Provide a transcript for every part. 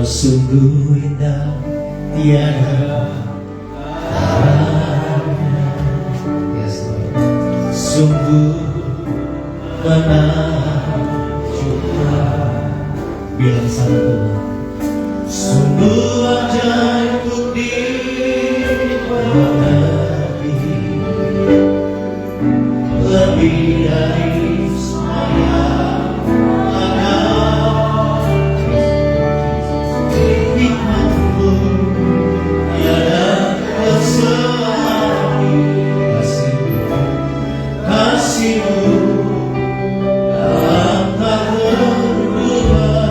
sungguh indah, tiada tandanya. Yes, Lord. Sungguh menakjubkan. Bilang sama Tuhan, sungguh ajaib untuk dimengerti, lebih dari semua ada. Hikmatmu tiada tersaingi, kasihmu dalam tak berubah.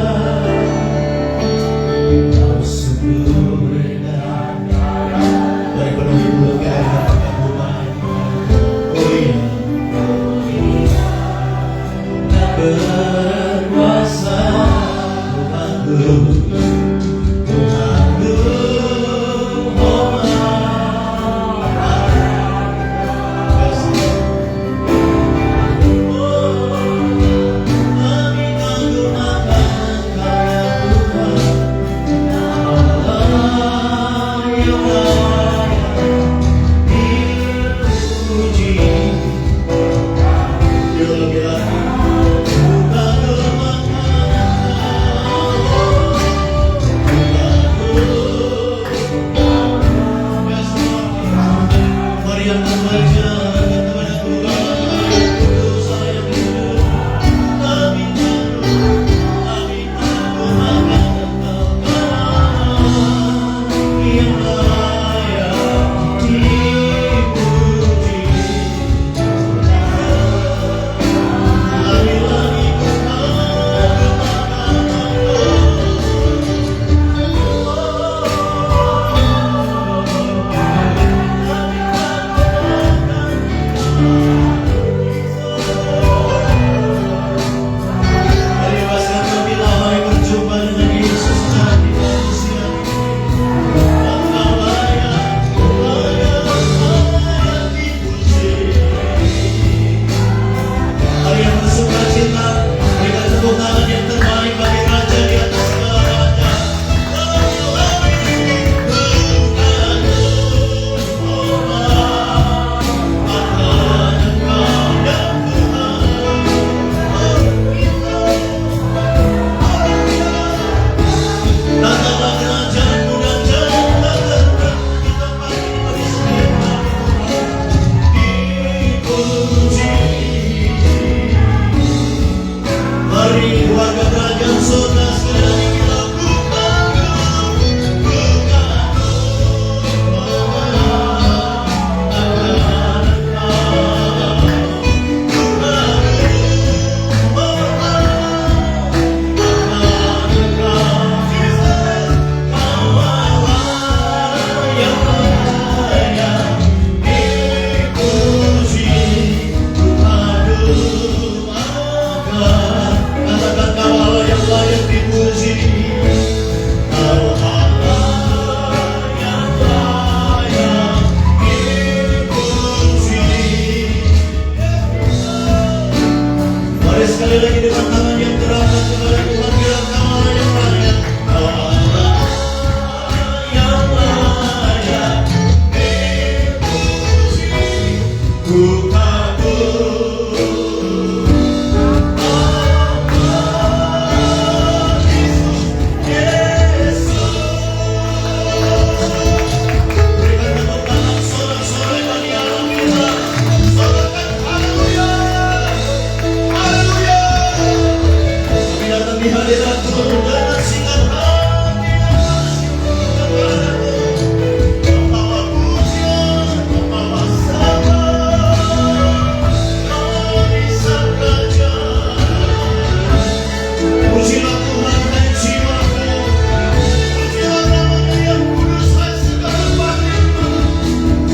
Kau sungguh indah. Mari penuhi mulut kita dengan rumah. Oh iya, tak berkuasa Tuhanku. Sekali lagi dengan tangan yang terangkat kepada Tuhan, bilang nama yang layak, Allah yang layak dipuji. Ku kabur Yesus. Berikan tepuk tangan sorak-sorai bagi Allah kita. Sorakan haleluya. Datang di hadirat-Mu dengan singkat hati kepadamu, membawa pujian, membawa salam, kami sang Raja. Pujilah Tuhan hai jiwaku, pujilah nama-Nya yang kudus hai segala batinmu.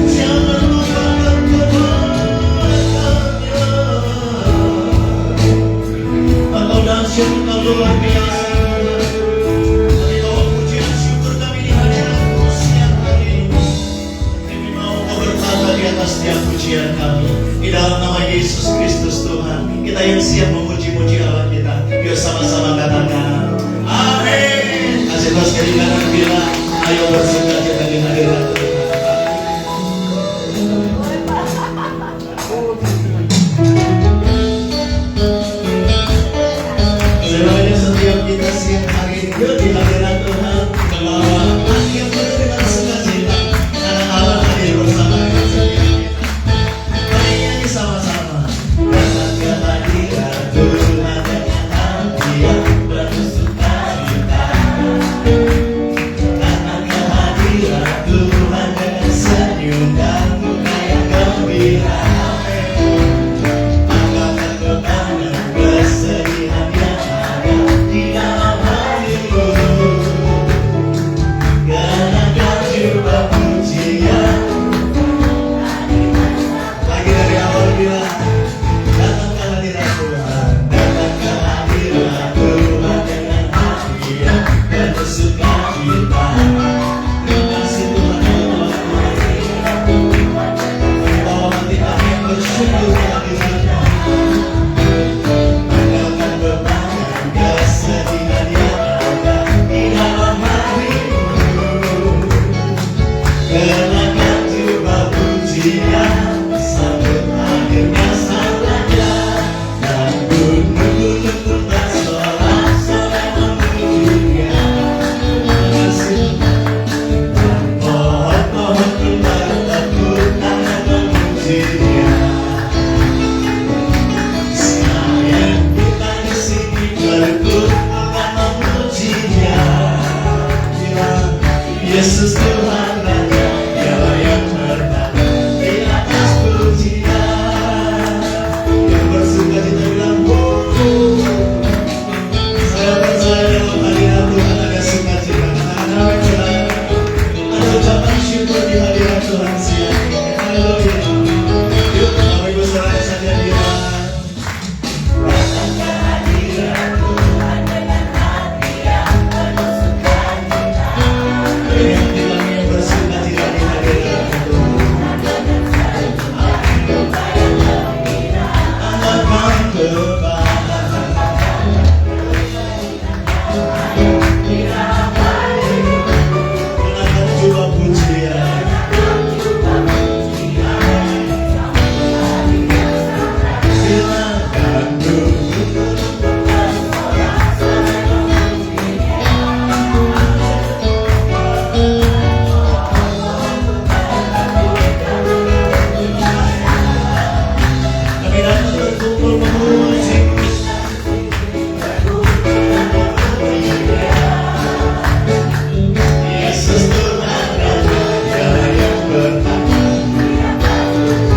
Jangan lupakan kebaikan-Nya. Engkau dahsyat, Engkau luar biasa. Kami bawa pujian syukur kami di hadirat-Mu siang hari ini. Kami mau Engkau berkata di atas setiap pujian kami. Di dalam nama Yesus Kristus Tuhan, kita yang siap memuji-muji Allah kita. Yuk sama-sama katakan amin. Kasih Jadi jangan bilang, ayo bersuka cita di hadirat Tuhan. Sebenarnya setiap kita siang hari ini di hadirat Tuhan, membawa hati yang penuh dengan sukacita karena Allah hadir bersama dengan setiap kita. Mari nyanyi sama-sama. Datang ke hadirat Tuhan dengan hati yang penuh sukacita. Datang ke hadirat Tuhan dengan senyum dan muka yang gembira. Angkatkan beban dan kesedihan yang ada di dalam hatimu. Kenakan jubah pujian. Lagi dari awal bilang, datang ke hadirat Tuhan, datang ke hadirat Tuhan dengan hati yang penuh sukacita. Terima kasih Tuhan ya Allah. Bawa hati kami yang bersyukur di hadirat-Mu. Angkatkan beban dan kesedihan yang ada di dalam hatimu. Kenakan jubah pujian, sambut hadirnya Sang Raja. Dan gunung-gunung pun bersorak-sorai memuji-Nya. Terima kasih. Dan pohon-pohon pun bertepuk tangan memuji-Nya. Sekalian kita di sini berkumpul dan memuji-Nya. Bilang, Yesus Tuhan Raja, Dialah yang bertata di atas pujian. Yang bersukacita bilang, saya percaya dalam hadirat Tuhan ada sukacita. Karena ada ucapan syukur di hadirat Tuhan siang ini. Haleluya. Yuk, Bapak Ibu Saudara saja bilang, datang ke hadirat Tuhan dengan hati yang penuh sukacita. Yang bilang yang bersukacita di hadirat Tuhan. Angkatkan beban. Kenakan jubah pujian. Silakan duduk. Kami datang berkumpul memuji. Yesus Tuhan Raja, Dialah yang bertata.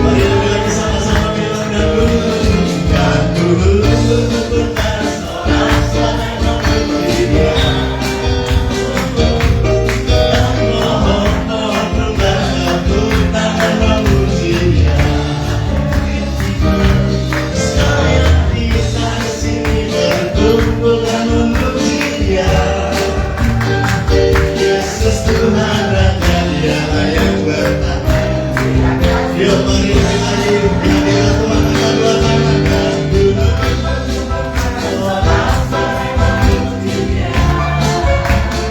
Mari lebih lagi sama-sama bilang, dan gunung-gunung pun bersorak-sorai memuji-Nya. Dan pohon-pohon pun bertepuk tangan memuji-Nya. Sekalian kita di sini berkumpul dan memuji-Nya. Yesus Tuhan Raja, Dialah yang bertata. Yuk mari kita hidup di hadirat Tuhan dengan dua tangan dan duduk.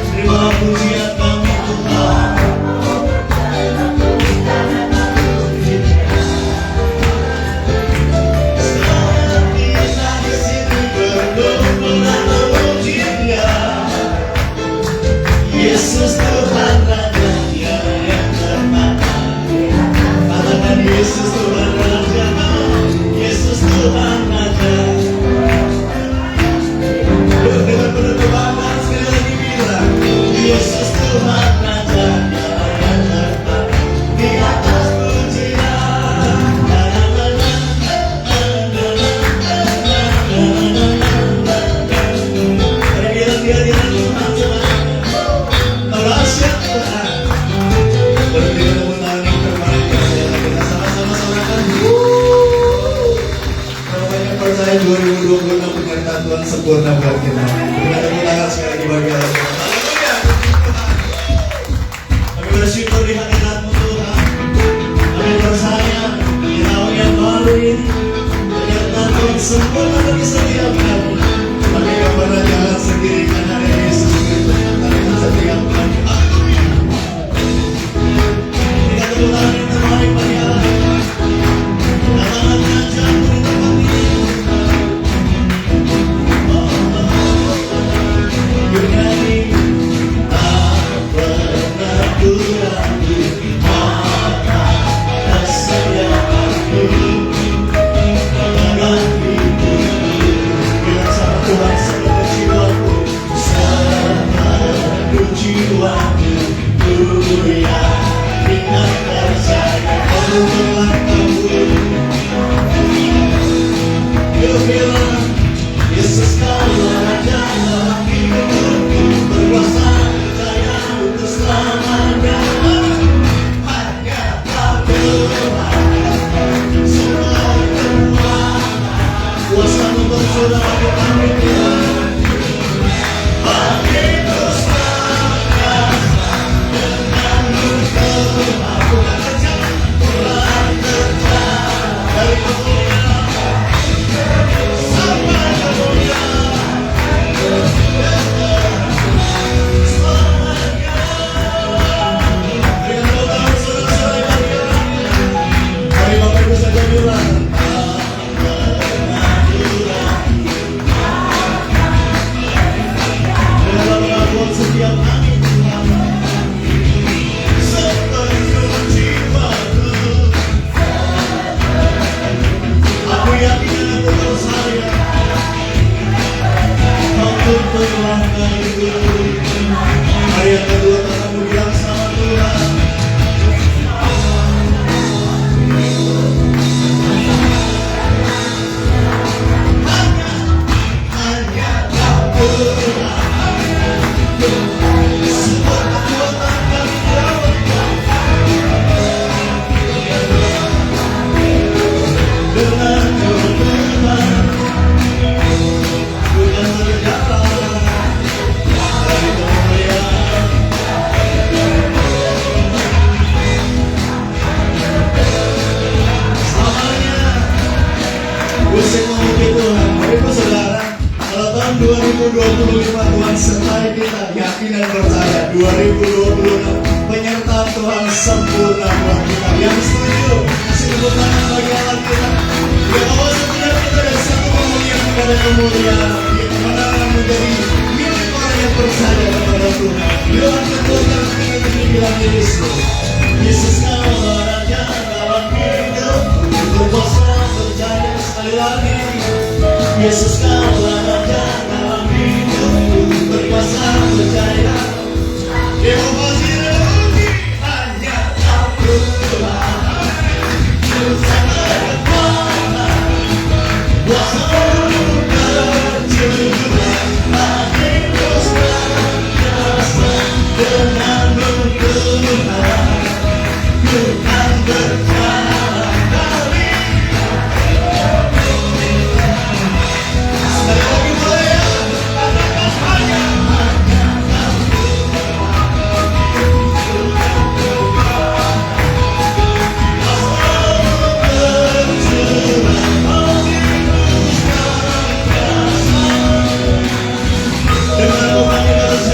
Terima pujian kami Tuhan. Sekalian kita di sini berkumpul dan memuji-Nya. Yesus Tuhan Raja, Dialah yang bertata. Katakan Yesus Tuhan Raja, Yesus Tuhan Raja. Yuk dengan penuh kebanggaan sekali lagi bilang, Yesus Tuhan Raja, Dialah yang bertata di atas pujian. Mari bilang di hadirat Tuhan sebenarnya. Rahasia Tuhan. Berdiri tepuk tangan yang terbaik. Kita sama-sama sorakan. Berapa yang percaya 2026 penyertaan Tuhan sempurna buat kita. Kita tepuk tangan sekali lagi bagi Allah. Haleluya. Kami bersyukur di hadirat-Mu Tuhan. Kami percaya di tahun yang baru ini penyertaan Tuhan sempurna bagi setiap kami. Kami gak pernah jalan sendiri karena ada Yesus Kristus yang kami setia Hari yang kedua kamu bilang sama Tuhan. Hanya kau Tuhan. Semua kekuatan kami dirawat dengan Tuhan. Bukan berjalan dari kemuliaan. Selamanya musik memuji Tuhan. Bapak saudara, kalau tahun 2025 Tuhan sertai kita, yakin dan percaya 2026 penyertaan Tuhan sempurna buat kita. Yang setuju, kasih tepuk tangan bagi Allah kita. Yang bawa setiap kita dari satu kemuliaan kepada kemuliaan, yang kemenangan menjadi milik orang yang percaya kepada Tuhan. Yohanes kekuatan kita bilang Yesus. Yesus kau raja dalam hidup, berkuasa berjaya sekali lagi. Yesus kau raja dalam hidup, berkuasa berjaya. Yehova Jireh, hanya kau Tuhan. Bersama kekuatan, kuasa dan kejujuran, hati terus berkuasa dengan Tuhan. Tuhan berjalan kami. Sekali lagi boleh ya, katakan hanya dengan Tuhan kita berjalan dari kemuliaan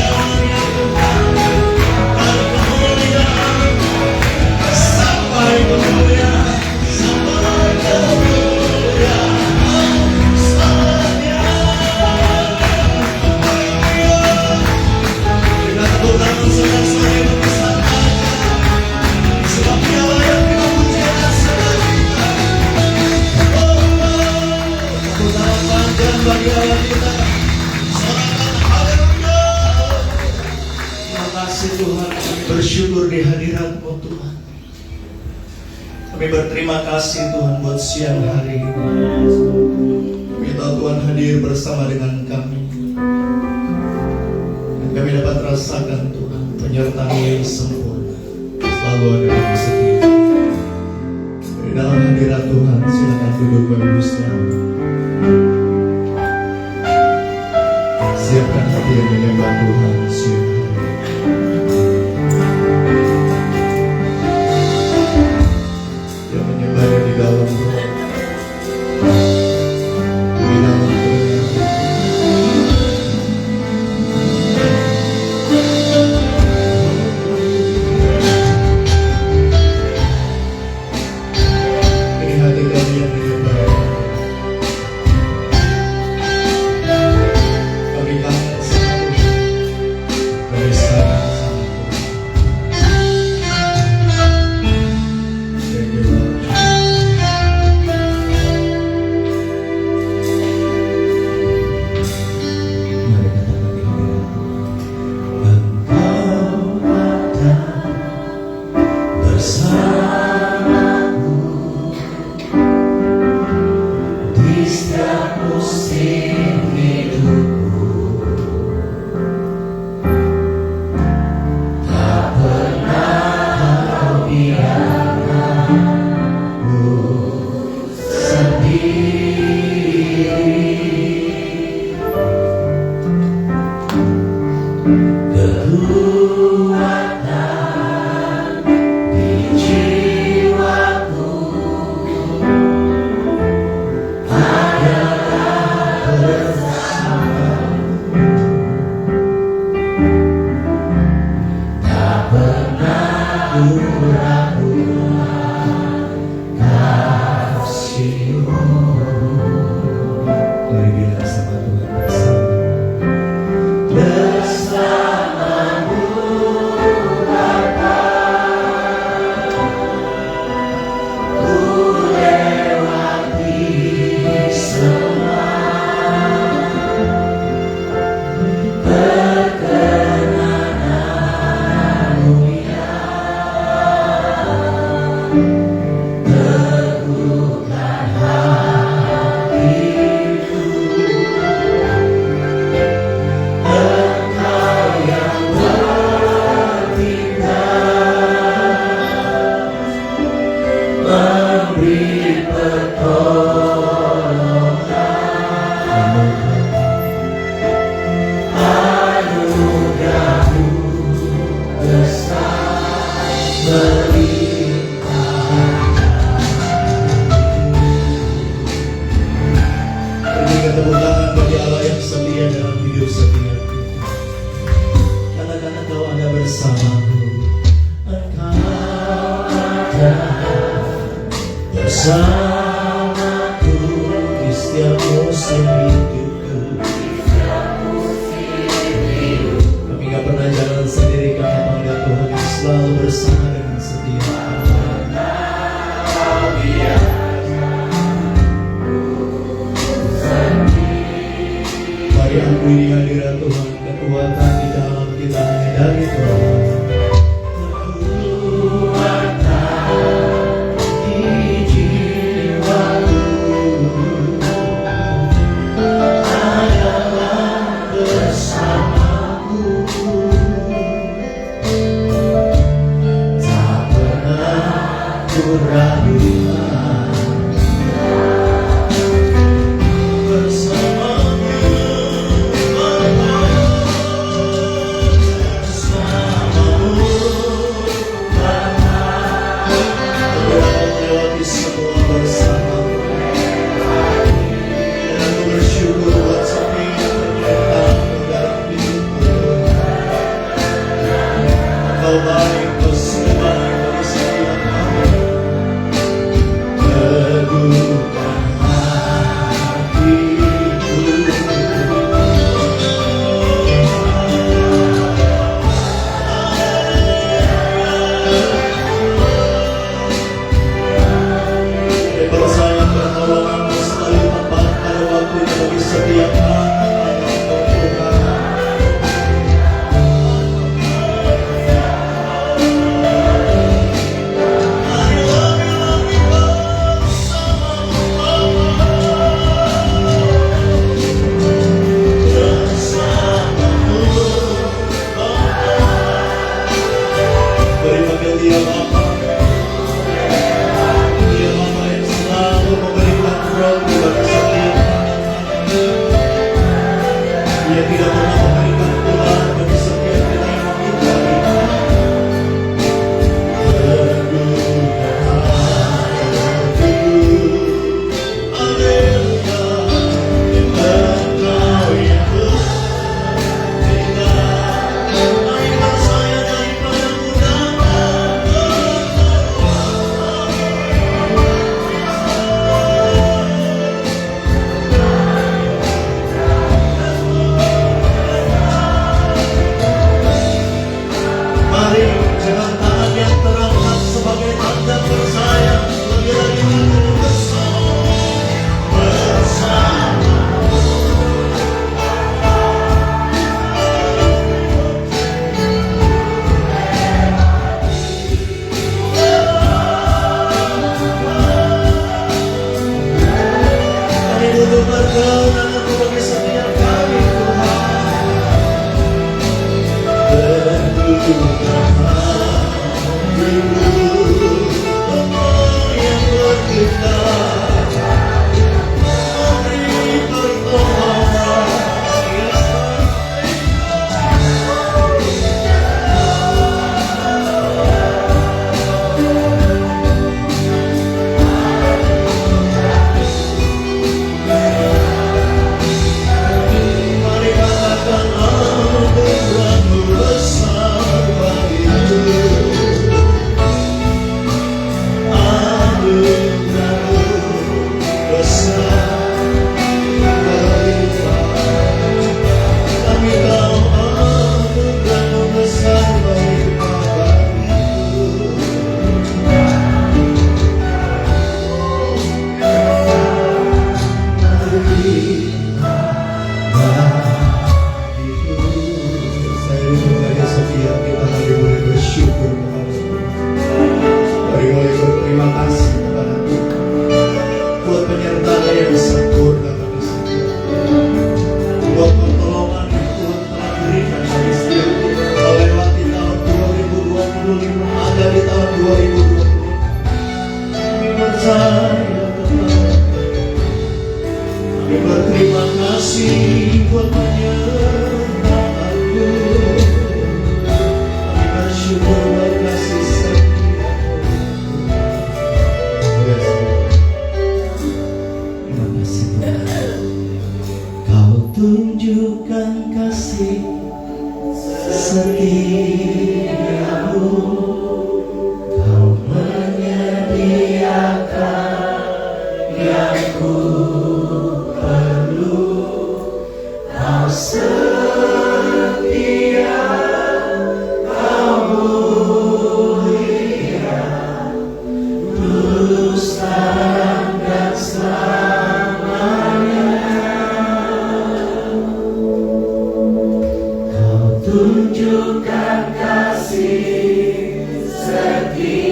sampai kemuliaan, sampai kemuliaan selamanya. Dengan tepuk tangan senang-senang berkesan aja, sebab Dia layak dipuji segala kita. Oh, tepuk tangan panjang bagi Allah kita. Sorakan haleluya. Terima kasih Tuhan, kami bersyukur di hadirat-Mu Tuhan. Kami berterima kasih Tuhan buat siang hari ini. Kami tahu Tuhan hadir bersama dengan kami. Dan kami dapat rasakan Tuhan penyertaan yang sempurna selalu ada di setiap. Di dalam hadirat Tuhan, silakan duduk bagusnya. Siapkan hati yang menyembah Tuhan siang hari. Yang menyembahnya di dalam roh, di dalam kebenaran. Ini hati kami yang menyembah. Kami kangen sama Tuhan. Kami sayang sama Tuhan. Thank you, Lord. Mari katakan di hadirat Engkau ada bersamaku di setiap musim hidupku. Tak pernah kau biarkan ku sendiri. Kekuatan di jiwaku adalah bersamamu. Tak pernah ku ragukan kasih-Mu. Mari bilang sama Tuhan bersamamu Bapa, ku lewati semua kita hanya dari Tuhan. tunjukkan kasih setiamu.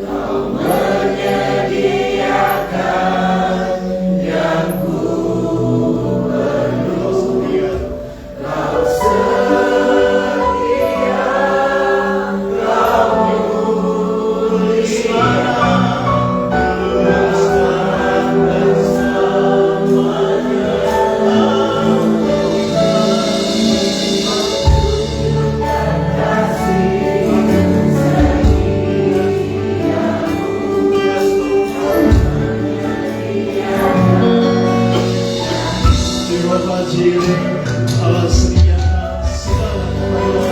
Kau menyediakan yang ku perlu. Kau setia, kau mulia.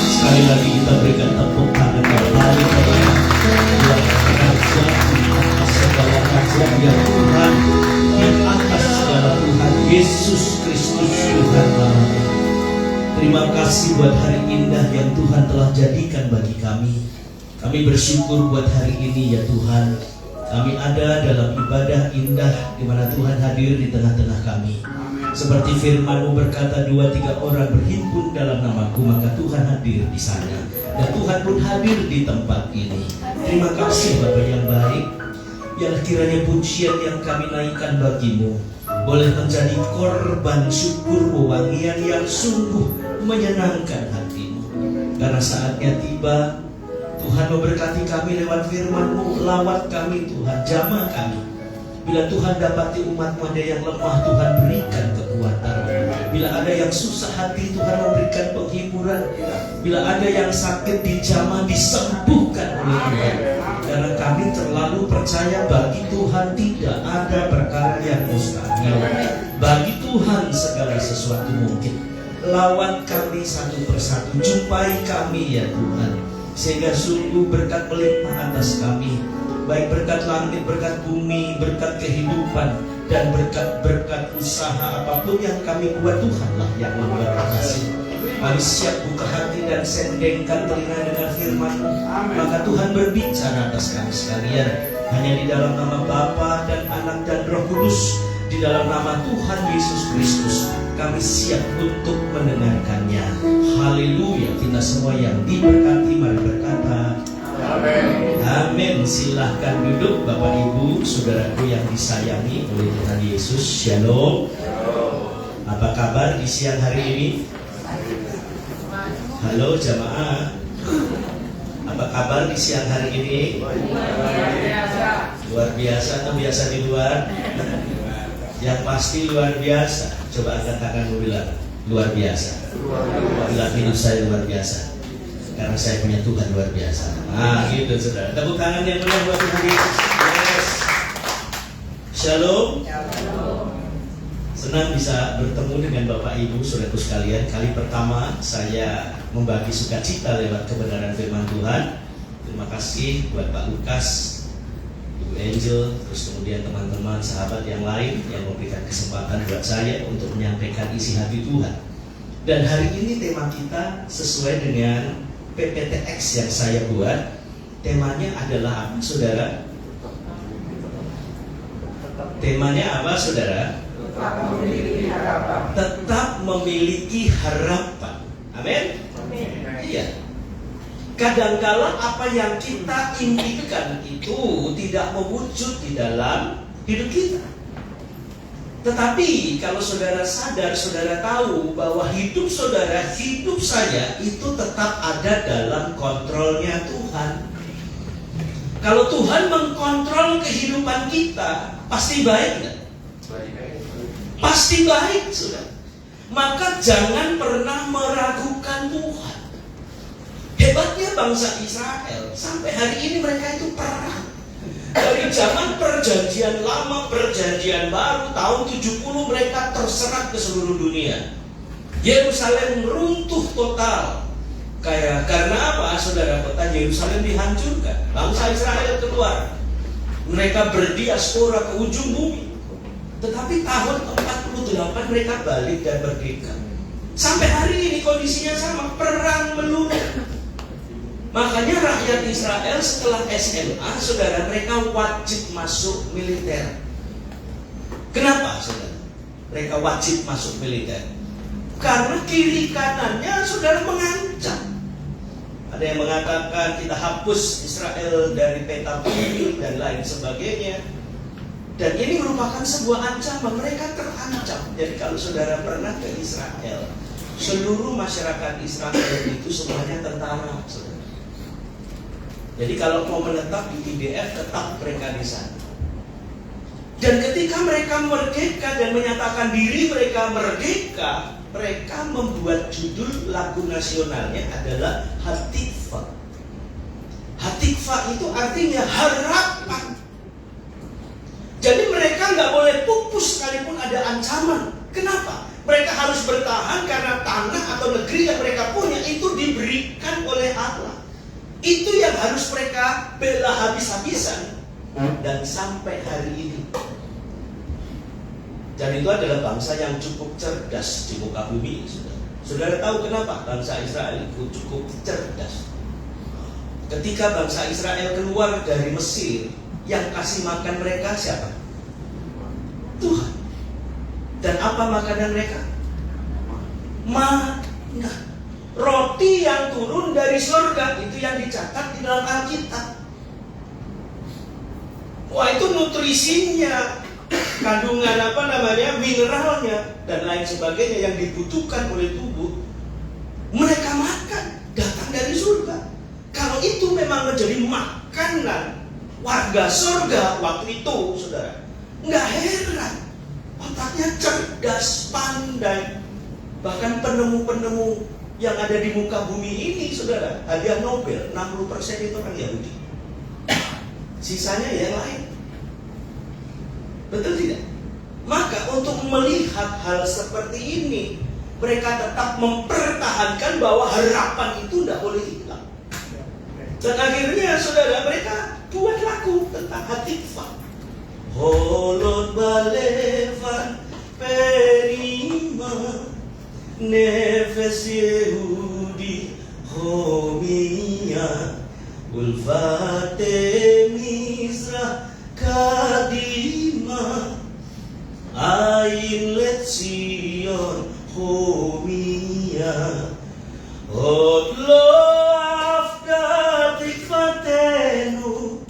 Sekali lagi kita berikan tepuk tangan kembali kepada Tuhan Raja di atas segala raja, ya Tuhan di atas segala Tuhan Yesus Kristus Tuhan namanya. Terima kasih buat hari indah yang Tuhan telah jadikan bagi kami. Kami bersyukur buat hari ini ya Tuhan. Kami ada dalam ibadah indah di mana Tuhan hadir di tengah-tengah kami. Seperti firman-Mu berkata, 2-3 orang berhimpun dalam nama-Ku, maka Tuhan hadir di sana. Dan Tuhan pun hadir di tempat ini. Terima kasih Bapa yang baik, yang kiranya pujian yang kami naikkan bagi-Mu boleh menjadi korban syukur wewangian yang sungguh menyenangkan hati-Mu. Karena saatnya tiba, Tuhan memberkati kami lewat firman-Mu. Lawat kami Tuhan, jamah kami. Bila Tuhan dapati umat-Mu ada yang lemah, Tuhan berikan kekuatan. Bila ada yang susah hati, Tuhan memberikan penghiburan. Bila ada yang sakit, dijamah, disembuhkan oleh Tuhan. Karena kami terlalu percaya bagi Tuhan tidak ada perkara yang mustahil. Bagi Tuhan segala sesuatu mungkin. Lawat kami satu persatu, jumpai kami ya Tuhan, sehingga sungguh berkat melimpah atas kami. Baik berkat langit, berkat bumi, berkat kehidupan, dan berkat usaha apapun yang kami buat, Tuhanlah yang membuat hasil. Kami siap buka hati dan sendengkan telinga dengan firman-Mu. Maka Tuhan berbicara atas kami sekalian. Hanya di dalam nama Bapa dan Anak dan Roh Kudus, di dalam nama Tuhan Yesus Kristus, kami siap untuk mendengarkannya. Haleluya. Kita semua yang diberkati, mari berkata amin. Amin. Silahkan duduk Bapak Ibu, saudaraku yang disayangi oleh Tuhan Yesus. Shalom. Apa kabar di siang hari ini? Halo jamaah. Apa kabar di siang hari ini? Luar biasa atau biasa di luar? Yang pasti luar biasa. Coba angkat tanganmu bilang luar biasa. Bilang hidup saya luar biasa. Karena saya punya Tuhan luar biasa. Nah gitu saudara. Tepuk tangan yang meriah buat Tuhan Yesus. Yes. Shalom. Senang bisa bertemu dengan Bapak Ibu saudaraku sekalian. Kali pertama saya membagi sukacita lewat kebenaran firman Tuhan. Terima kasih buat Pak Lukas, Ibu Angel, terus kemudian teman-teman sahabat yang lain yang memberikan kesempatan buat saya untuk menyampaikan isi hati Tuhan. Dan hari ini tema kita sesuai dengan PPTX yang saya buat. Temanya adalah apa, saudara? Temanya apa, saudara? Tetap memiliki harapan. Amin. Iya. Kadangkala apa yang kita impikan itu tidak mewujud di dalam hidup kita. Tetapi kalau saudara sadar, saudara tahu bahwa hidup saudara, hidup saya itu tetap ada dalam kontrolnya Tuhan. Kalau Tuhan mengkontrol kehidupan kita, pasti baik enggak? Pasti baik, saudara. Maka jangan pernah meragukan Tuhan. Hebatnya bangsa Israel, sampai hari ini mereka itu perang. Dari zaman perjanjian lama, perjanjian baru, tahun 70 mereka terserak ke seluruh dunia. Yerusalem runtuh total. Karena apa, saudara? Kota Yerusalem dihancurkan. Bangsa Israel keluar. Mereka berdiaspora ke ujung bumi. Tetapi tahun 48 mereka balik dan merdeka. Sampai hari ini kondisinya sama, perang melulu. Makanya rakyat Israel setelah SMA, saudara, mereka wajib masuk militer. Kenapa, saudara? Mereka wajib masuk militer karena kiri kanannya, saudara, mengancam. Ada yang mengatakan kita hapus Israel dari peta bumi dan lain sebagainya. Dan ini merupakan sebuah ancaman, mereka terancam. Jadi kalau saudara pernah ke Israel, seluruh masyarakat Israel itu semuanya tentara, saudara. Jadi kalau mau menetap di IDF, tetap mereka di sana. Dan ketika mereka merdeka dan menyatakan diri mereka merdeka, mereka membuat judul lagu nasionalnya adalah Hatikva. Hatikva itu artinya harapan. Jadi mereka nggak boleh pupus sekalipun ada ancaman. Kenapa? Mereka harus bertahan karena tanah atau negeri yang mereka punya itu diberikan oleh Allah. Itu yang harus mereka bela habis-habisan. Dan sampai hari ini. Dan itu adalah bangsa yang cukup cerdas di muka bumi. Saudara tahu kenapa bangsa Israel itu cukup cerdas? Ketika bangsa Israel keluar dari Mesir, yang kasih makan mereka siapa? Tuhan. Dan apa makanan mereka? Mana? Roti yang turun dari surga, itu yang dicatat di dalam Alkitab. Wah, itu nutrisinya, kandungan mineralnya dan lain sebagainya yang dibutuhkan oleh tubuh. Mereka makan, datang dari surga. Kalau itu memang menjadi makanan warga surga waktu itu, saudara, nggak heran. Otaknya cerdas, pandai. Bahkan penemu-penemu yang ada di muka bumi ini, saudara, hadiah Nobel 60% itu orang Yahudi. Sisanya yang lain. Betul tidak? Maka untuk melihat hal seperti ini, mereka tetap mempertahankan bahwa harapan itu tidak boleh hilang. Dan akhirnya, saudara, mereka buat lagu tentang Hatikva. Holot balevan perima nefes Yehudi homia ulfate Mizrah kadima ain letzion homia Odlo after tikvatenu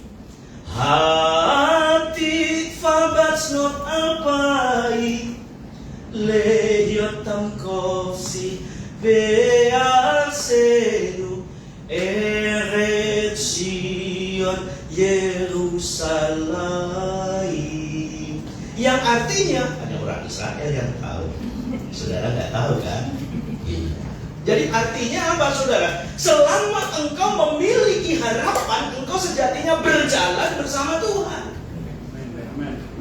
Hatikva bat's not alpai Lehi Kofsi Beasenu Eret Sion Yerusalem, yang artinya ada orang Israel yang tahu. Saudara nggak tahu kan? Jadi artinya apa, saudara? Selama engkau memiliki harapan, engkau sejatinya berjalan bersama Tuhan.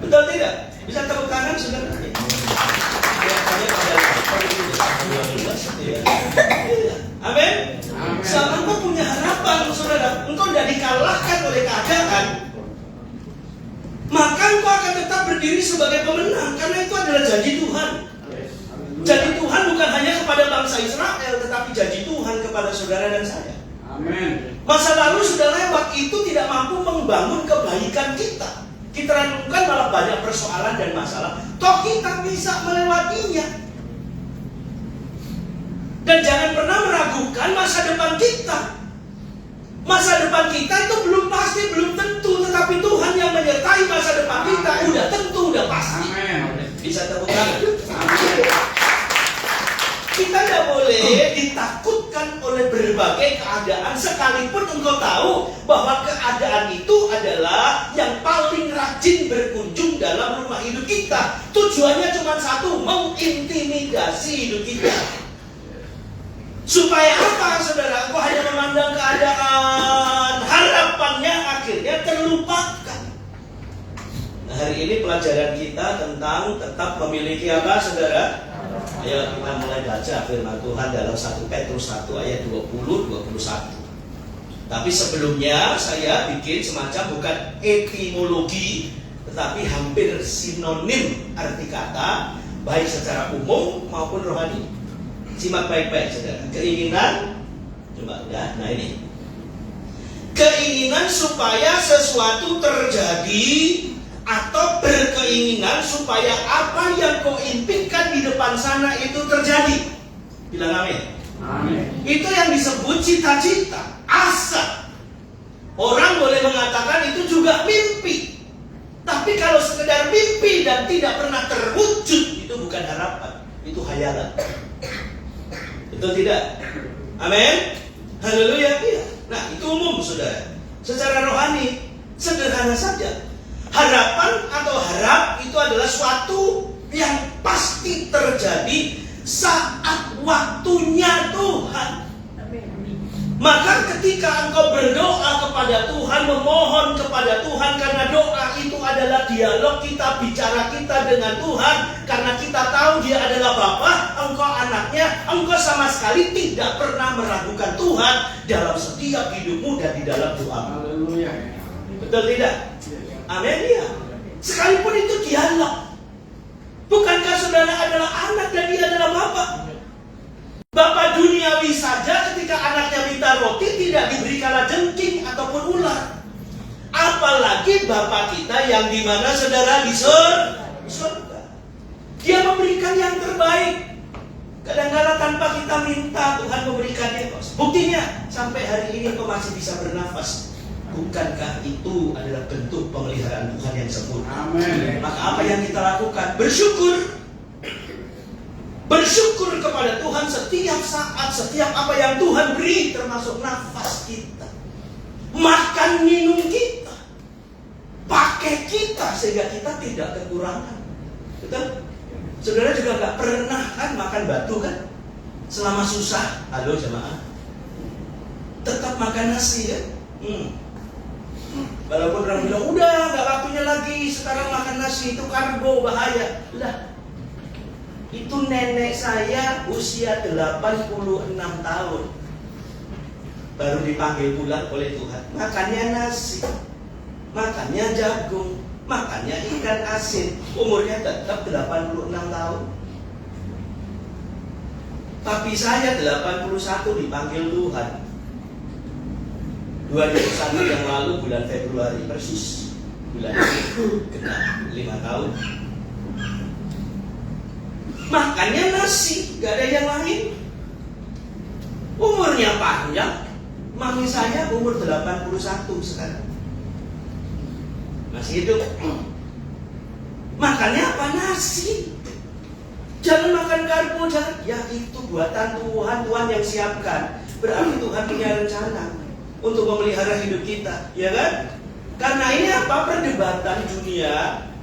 Betul tidak? Bisa tepuk tangan, saudara? Amin. Selama engkau punya harapan, saudara, engkau tidak dikalahkan oleh keadaan, maka engkau akan tetap berdiri sebagai pemenang, karena itu adalah janji Tuhan. Janji Tuhan bukan hanya kepada bangsa Israel, tetapi janji Tuhan kepada saudara dan saya. Amin. Masa lalu sudah lewat, itu tidak mampu membangun kebaikan kita. Kita renungkan malah banyak persoalan dan masalah. Toh kita bisa melewatinya. Dan jangan pernah meragukan masa depan kita. Masa depan kita itu belum pasti, belum tentu, tetapi Tuhan yang menyertai masa depan kita udah tentu, udah pasti. Amin. Bisa tepuk tangan. Kita tidak boleh ditakutkan oleh berbagai keadaan, sekalipun engkau tahu bahwa keadaan itu adalah yang paling rajin berkunjung dalam rumah hidup kita. Tujuannya cuma satu, mengintimidasi hidup kita. Supaya apa, saudara? Engkau hanya memandang keadaan, harapannya akhirnya terlupakan. Nah, hari ini pelajaran kita tentang tetap memiliki apa, saudara? Ayo kita mulai baca firman Tuhan dalam 1 Petrus 1 ayat 20-21. Tapi sebelumnya saya bikin semacam bukan etimologi, tetapi hampir sinonim arti kata, baik secara umum maupun rohani. Simak baik-baik, saudara. Keinginan, coba udah, nah ini. Keinginan supaya sesuatu terjadi, atau berkeinginan supaya apa yang kau impikan di depan sana itu terjadi. Bilang amin. Amin. Itu yang disebut cita-cita, asa. Orang boleh mengatakan itu juga mimpi. Tapi kalau sekedar mimpi dan tidak pernah terwujud, itu bukan harapan, itu hayalan. Betul tidak? Amin. Haleluya. Iya. Nah, itu umum, saudara. Secara rohani sederhana saja. Harapan atau harap itu adalah suatu yang pasti terjadi saat waktunya Tuhan. Maka ketika engkau berdoa kepada Tuhan, memohon kepada Tuhan, karena doa itu adalah dialog kita, bicara kita dengan Tuhan, karena kita tahu Dia adalah Bapa, engkau anaknya, engkau sama sekali tidak pernah meragukan Tuhan dalam setiap hidupmu dan di dalam doamu. Haleluya. Betul tidak? Amin ya. Sekalipun itu dialog. Bukankah saudara adalah anak dan dia adalah Bapa? Bapa duniawi saja ketika anaknya minta roti tidak diberi kalajengking ataupun ular. Apalagi Bapa kita yang dimana, saudara, di surga. Dia memberikan yang terbaik. Kadang-kadang tanpa kita minta, Tuhan memberikannya. Buktinya sampai hari ini kau masih bisa bernafas. Bukankah itu adalah bentuk pemeliharaan Tuhan yang sempurna? Amin. Maka apa yang kita lakukan? Bersyukur. Bersyukur kepada Tuhan setiap saat, setiap apa yang Tuhan beri, termasuk nafas kita, makan minum kita, pakai kita, sehingga kita tidak kekurangan. Betul? Saudara juga gak pernah kan makan batu kan? Selama susah. Halo jemaah. Tetap makan nasi kan? Walaupun orang bilang, udah gak waktunya lagi, sekarang makan nasi, itu karbo, bahaya. Lah, itu nenek saya usia 86 tahun baru dipanggil pulang oleh Tuhan. Makannya nasi, makannya jagung, makannya ikan asin. Umurnya tetap 86 tahun. Tapi saya 81 dipanggil Tuhan 2001 yang lalu bulan Februari, persis bulan ini genap 5 tahun. Makannya nasi, gak ada yang lain. Umurnya panjang. Mami saya umur 81 sekarang, masih hidup. Makannya apa? Nasi. Jangan makan karbo, jangan. Ya itu buatan Tuhan, Tuhan yang siapkan. Berarti Tuhan punya rencana untuk memelihara hidup kita, ya kan? Karena ini apa? Perdebatan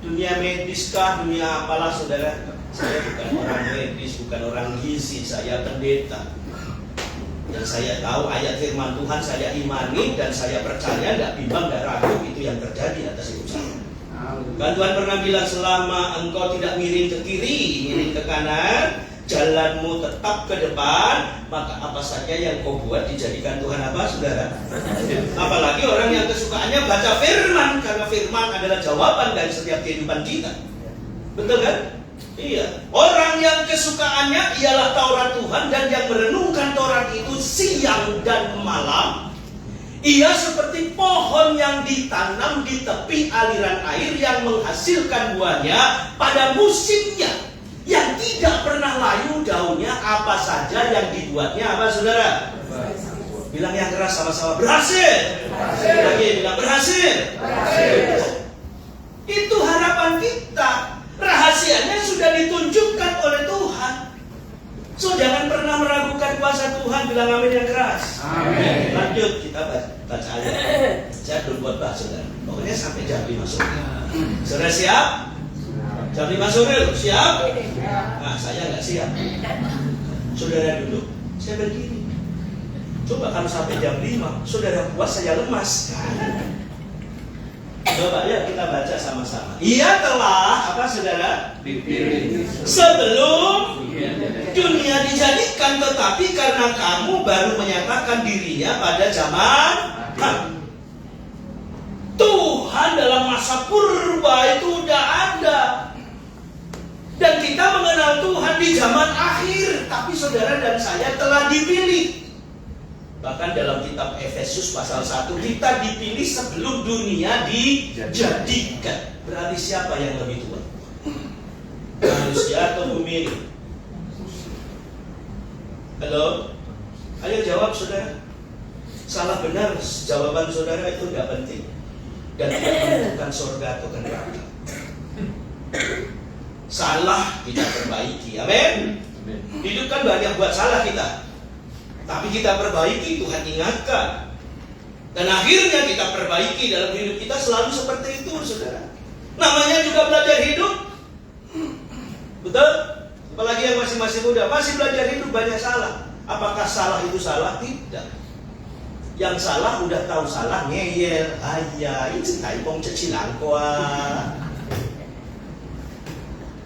dunia medis kah, dunia apalah saudara. Saya bukan orang medis, bukan orang gizi, saya pendeta. Yang saya tahu ayat firman Tuhan saya imani dan saya percaya, tidak bimbang, tidak ragu, itu yang terjadi atas hidup saya. Kan Tuhan pernah bilang, selama engkau tidak miring ke kiri, miring ke kanan, jalanmu tetap ke depan, maka apa saja yang kau buat dijadikan Tuhan apa, saudara? Apalagi orang yang kesukaannya baca firman, karena firman adalah jawaban dari setiap kehidupan kita. Betul kan? Iya. Orang yang kesukaannya ialah Taurat Tuhan dan yang merenungkan Taurat itu siang dan malam, ia seperti pohon yang ditanam di tepi aliran air yang menghasilkan buahnya pada musimnya, yang tidak pernah layu daunnya, apa saja yang dibuatnya apa, saudara? Bilang yang keras sama-sama, berhasil. Lagi bilang berhasil. Itu harapan kita. Rahasianya sudah ditunjukkan oleh Tuhan. So jangan pernah meragukan kuasa Tuhan. Bilang amin yang keras. Amin. Lanjut kita baca ayat. Saya belum buat bahas, saudara. Pokoknya sampai jam 5 sore. Saudara siap? Jam 5 sore siap? Nah, saya nggak siap. Saudara duduk, saya berdiri. Coba kalau sampai jam 5, saudara puas, saya lemas. Coba ya kita baca sama-sama. Ia telah apa, saudara? Dipilih Sebelum dunia dijadikan, tetapi karena kamu baru menyatakan dirinya pada zaman Tuhan dalam masa purba itu udah ada. Dan kita mengenal Tuhan di zaman akhir. Tapi saudara dan saya telah dipilih. Bahkan dalam kitab Efesus pasal 1, kita dipilih sebelum dunia dijadikan. Berarti siapa yang lebih tua? Manusia atau bumi ini? Halo? Ayo jawab, saudara. Salah benar jawaban saudara itu tidak penting. Dan tidak menentukan surga atau neraka. Salah kita perbaiki. Amin. Hidup kan banyak buat salah kita, tapi kita perbaiki, Tuhan ingatkan. Dan akhirnya kita perbaiki dalam hidup kita selalu seperti itu, saudara. Namanya juga belajar hidup. Betul? Apalagi yang masih muda, masih belajar hidup banyak salah. Apakah salah itu salah? Tidak. Yang salah udah tahu salah, ngeyel, ayah, itu taipong cecilan kuah.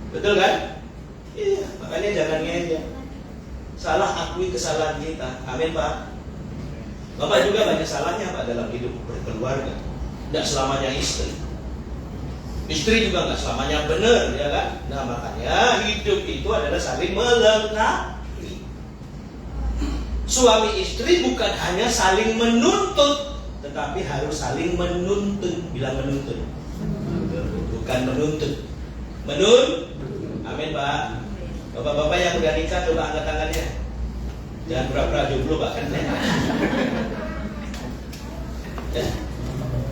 Betul kan? Iya, makanya jangan ngeyel. Salah, akui kesalahan kita. Amin, Pak. Bapak juga banyak salahnya, Pak, dalam hidup berkeluarga. Tidak selamanya istri. Istri juga nggak selamanya benar, ya kan? Nah, makanya hidup itu adalah saling melengkapi. Suami istri bukan hanya saling menuntut, tetapi harus saling menuntun. Bilang menuntun. Bukan menuntut. Amin, Pak. Bapak-bapak yang udah nikah, coba angkat tangannya. Jangan pura-pura jomblo, Pak. Ya.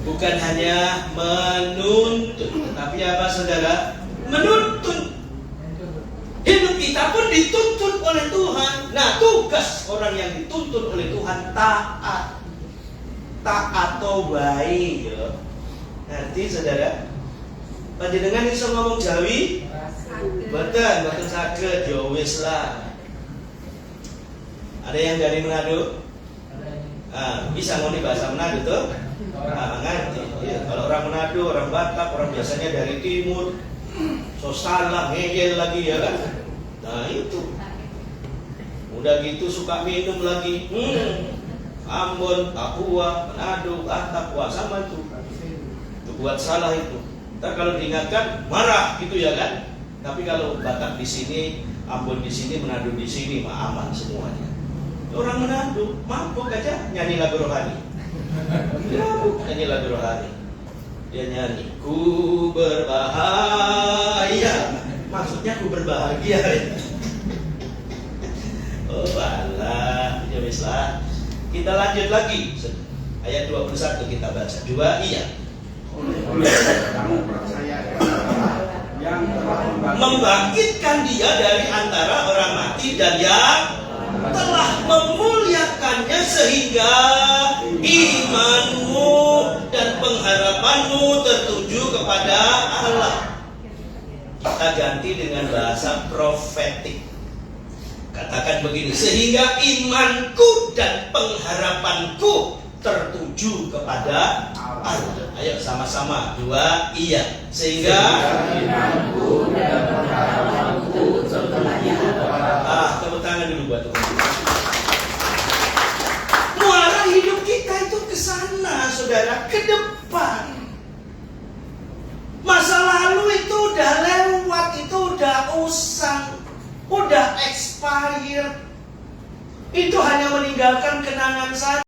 Bukan hanya menuntut, tetapi apa, saudara? Menuntun. Hidup kita pun dituntun oleh Tuhan. Nah, tugas orang yang dituntun oleh Tuhan taat. Taat atau baik, ya. Nanti, saudara, panjenengan bisa ngomong Jawi? Betul sakit, ya wis lah. Ada yang dari Manado? Bisa ngomong bahasa Manado tuh? Ngerti. Ya, kalau orang Manado, orang Batak, orang biasanya dari timur, so salah, ngeyel lagi, ya kan? Nah itu. Udah gitu suka minum lagi. Ambon, Papua, Manado, Batak, wah sama tuh. Buat salah itu. Ntar kalau diingatkan marah gitu, ya kan? Tapi kalau Batak di sini, Ambon di sini, Manado di sini, mah aman semuanya. Orang Manado mabuk aja nyanyi lagu rohani. Nyanyi lagu rohani. Dia nyanyi, ku berbahaya. Maksudnya ku berbahagia. Oh alah, ya wis lah. Kita lanjut lagi. Ayat 21 kita baca. 2 iya. Oleh kamu percaya kepada yang membangkitkan dia dari antara orang mati, dan yang telah memuliakannya sehingga imanmu dan pengharapanmu tertuju kepada Allah. Kita ganti dengan bahasa profetik. Katakan begini, sehingga imanku dan pengharapanku tertuju kepada Allah. Ayo sama-sama, 2, iya. Sehingga imanku dan pengharapanku tertuju kepada tepuk tangan dulu buat Tuhan. Muara hidup kita itu ke sana, saudara, ke depan. Masa lalu itu udah lewat, itu udah usang, udah expired. Itu hanya meninggalkan kenangan saja.